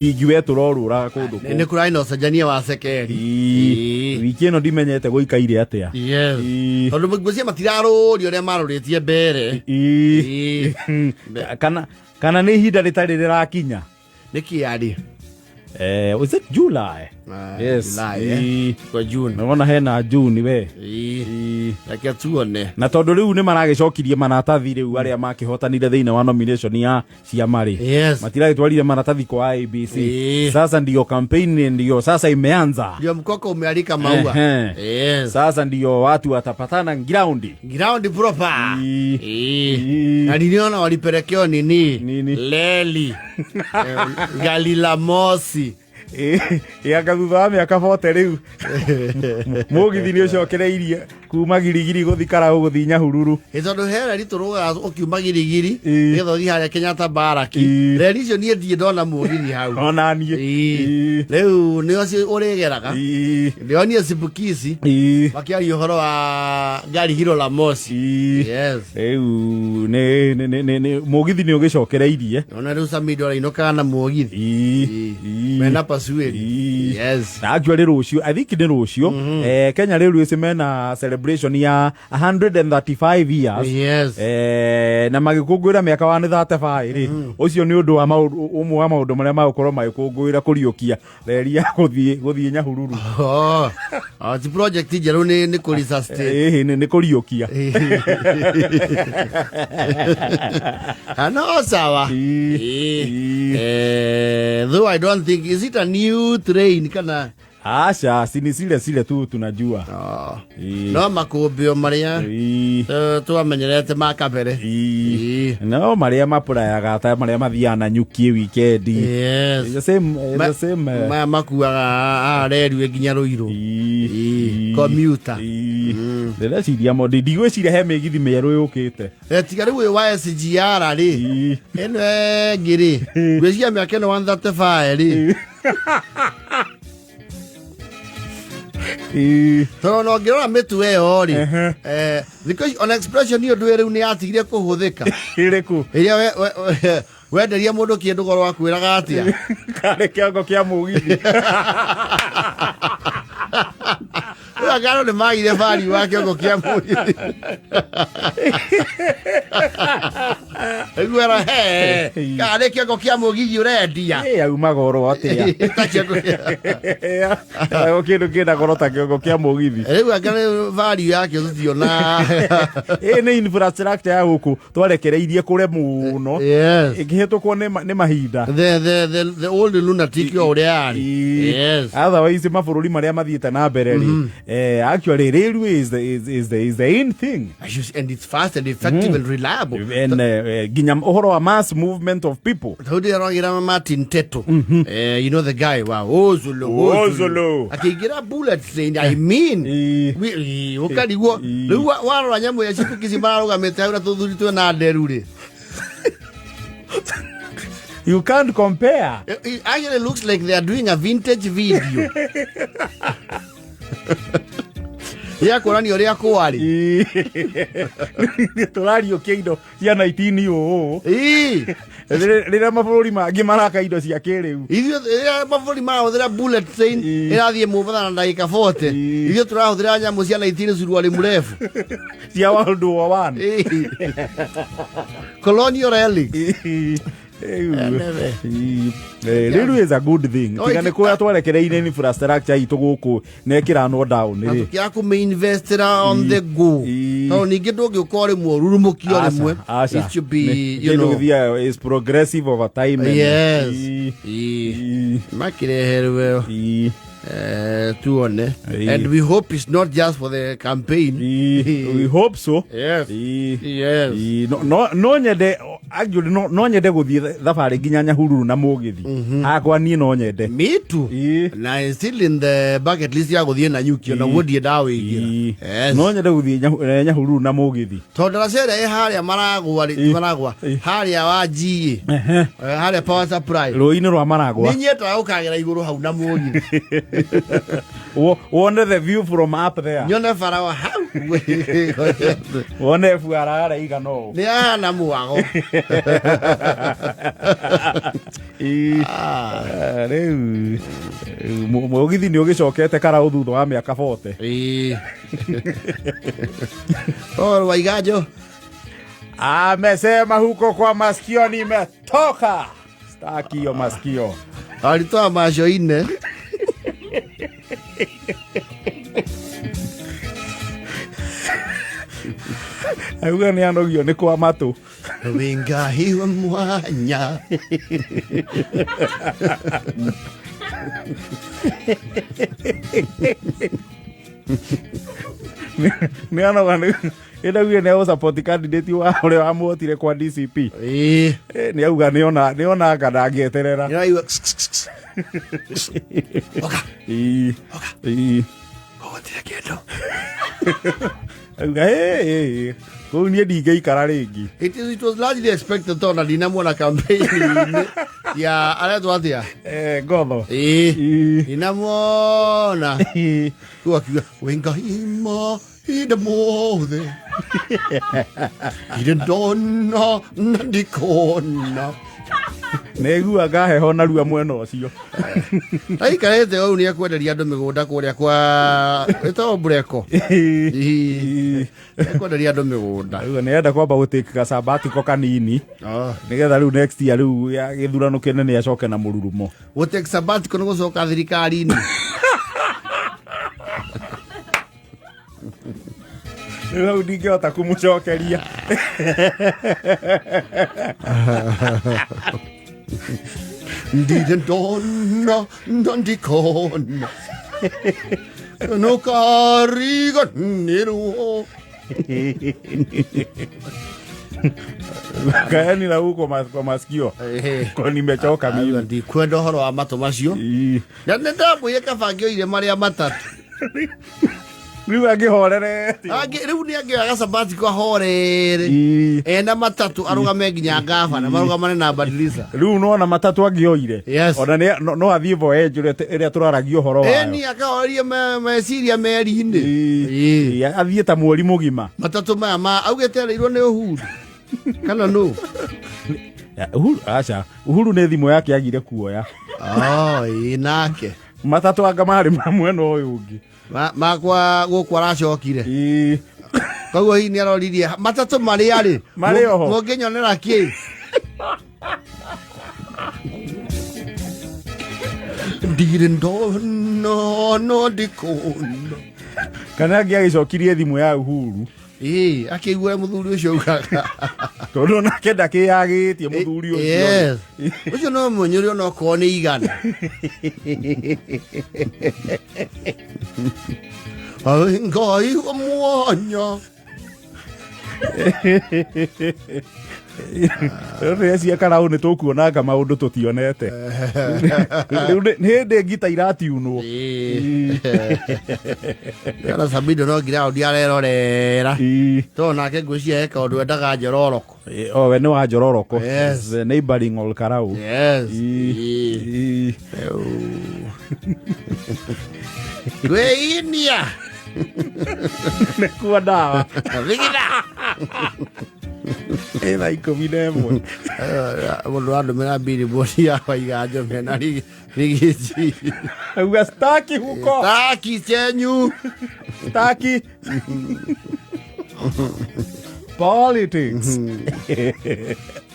Igiwe turorura kundu Nene kurai no sajania wa sekeri. Wiki ino ndimenyete guikaire atia. Yes. Tondu mugwisia matiraro ri oria maroritie mbere. Kana ni ihinda ritari rirakinya. Niki yari. Was it July? Yes. July. Kwa June. Naona hena June we. Reke tuone. Na tondu riu ni maragicokirie maratathi riu aria makihotanire thiine wa nomination ya ciamari. Yes. Matiragitwarire maratathi kwa ABC. Sasa ndio campaign ndio sasa imeanza. Ndio mkoko umealika maua. Yes. Sasa ndio watu watapatana ground. Ground proper. Na niliona walipelekeo nini? Leli. Galila Mosi. Thutha wa miaka 40 riu mugithi ni ucokereirie kuma girigiri guthikara uguthi Nyahururu tondu hera rituruga ukiuma girigiri getho thi haria Kenyatta Baraki reri icio nie thie ndona mugithi hau ona nie riu ni ocio urigeraga ndionie Sibukisi makiari uhoro wa Gari Hiro la Mosi. Yes. Riu ne mugithi ni ugicokereirie ona riu Samido inoka na mugithi mena pasueri. Yes. Actually rucio I think ni rucio Kenya riu isemena celebration ya 135 years. Yes. Na magikungwira miaka wa 35 ri ucio ni undu wa umwe wa maundu maria magukorwo magikungwira kuriukia reri ya guthie Nyahururu. Ti project jeru ni kurisustain ni kuriukia ano sawa. Though I don't think is it a new train kana Asha sini sile tu tunajua. No makumbio maria tuamenyerete makabere. No maria mapurayaga ta maria mathiana nyukie weekend. Yes. The same makuaga reri nginya Ruiru. Commuter. Ndela ciria mo ndigwe cirehe migithi meru yukite. Tiga riu wa SGR ri. Eno ngiri. Gwiciria miaka 135 ri. No ngirora mitu eyo ri because on expression ni undu riu ni atigire kuhuthika iriku iria wenderia mundu kindu goro wakwiraga atia kare kiongo kia mugithi agaro ni magire bari wa kiongo kia mugithi egwera kare kiongo kia mugithi urendia auma goro atia kindu kina goro ta kiongo kia mugithi riu agaro bari yake tutiona ni infrastructure ya guku twarekereirie kure muno ikihetukwo ni mahinda the old lunatic uria ari. Yes. Otherwise mabũrũri maria mathiĩte na mbere ri actually railway is the in thing and it's fast and effective and reliable and ginya uhoro wa mass movement of people. Thodi arogira Martin Teto you know the guy Ozolo akigira bullet train I mean we ukarigwo riu warora nyamu ya Sibukisi mararugamite aura tuthuritwe na nderu ri. You can't compare. It actually looks like they are doing a vintage video. Ya korani oria kwari. Turario kiindo cia 1900. Rira mabũrũri mangi maraka indo cia kĩrĩu. Ithio mabũrũri marahũthĩra bullet train ĩrathiĩ Mombatha na ndagĩka 40. Ithio turahũthĩra nyamu cia 19 suruali mrefu. Cia World War I. Colonial relics. Riu is a good thing. Tigane kuya twerekereire infrastructure itu guku nekira no down ri. Tukia ku investera on the go. No ningi ndogi ukore muoruru mukio remwe. It should be you know is progressive over time. Yes. Makire herwe. Tuone. And we hope it's not just for the campaign. We hope so. Yes. Yes. No nyende actually no nyende guthie thabari nginya Nyahururu na mugithi. Akwa nie no nyende. Me too. Na still in the bucket list ya guthie na nyukio na wodi dawe igira. Yes. No nyende guthie Nyahururu na mugithi. Tondra cere haria maragwa haria wa GA. Haria power supply. Roini rwa maragwa. Ninyeta ukagira iguru hau na mugithi. Wonder the view from up there. Nyona farawa hau. wone fuara araiga no nĩ ana mwago rĩu mũgithi nĩ ũgĩcokete Karaũ thutha wa mĩaka 40 Waiganjo amesema huko kwa masikio nimetoka, staki hiyo masikio, alitoa macho ine auga nĩ anogio nĩ kwa matũ Wingahi wa mwanya nĩ anoga nĩ nĩ support candidate wa ũrĩa wamũhotire kwa DCP nĩ auga nĩ ona ngana angĩeterera oka gũgũtire kĩndũ auga kũu niĩ ndingĩikara rĩngĩ. It was largely expected tona ndinamwona campaign ya aretwo atia Ngotho ndinamwona tu akiuga Wingahi ida mothe ida ndona na ndikona nĩiguaga heho narua mwena ũcio aikarĩte ũũ nĩ ekwenderia andũ mĩgũnda kũrĩa kwa ĩtagwo Breko ekwenderia andũ mĩgũnda rĩu nĩenda kwamba gũtĩka gacabatiko kanini nĩgetha rĩu next year rĩu gĩthurano kĩnene acoke na mũrurumo. Gũtĩka sabatiko nĩ gũcoka thirikari-inĩ rĩu ndingĩhota kũmũcokeria ndire ndona na ndikona nũkariganĩrwo kaeni na huko kwa masikio kwa nimechoka mimi ndikwenda ũhoro wa matũ macio na nĩ ndamwĩre kabangĩoire marĩa matatũ rĩu angĩhorerete rĩu nĩ angĩoya gacabatiko ahorere ena matatũ arũgame nginya ngabana marũgamane na Badilisa rĩu nona matatũ angĩoire ona no athiĩ voyage ĩrĩa tũraragia ũhoro wayo eni akahorerie meciria meri-inĩ athiĩ ta mweri mũgima matatũ maya augĩte erĩirwo nĩ Uhuru kana nũ Uhuru nĩ thimũ yake agire kuoya nake matatũ anga marĩ mwena ũyũ ũngĩ makwa gũkũ aracokire koguo hihi nĩ aroririe matatũ marĩ oho mũngĩnyonera kĩ ndirĩ ndona no ndikona kana angĩagĩcokirie thimũ ya Uhuru akĩigua mũthuri ũcio ugaga tondũ nake ndakĩyagĩtie mũthuri ũcio ũcio no mũnyũrĩ ona okorwo nĩ igana Wingahi wa mwanya rĩrĩa cia Karaũ nĩ tũkuonanga maũndũ tũtionete rĩu nĩ hĩndĩ ngita iratiunwo kana Sabido no ground arerorera to nake ngwĩciria eka ũndũ endaga Njororoko we nĩ wa Njororoko the neighboring Ol Karaũ gwĩinia nĩkuo ndawa thigina thaa 11 mũndũ wandũmĩra billboard ya Waiganjo mena rigiji auga staki huko staki chenyu staki politics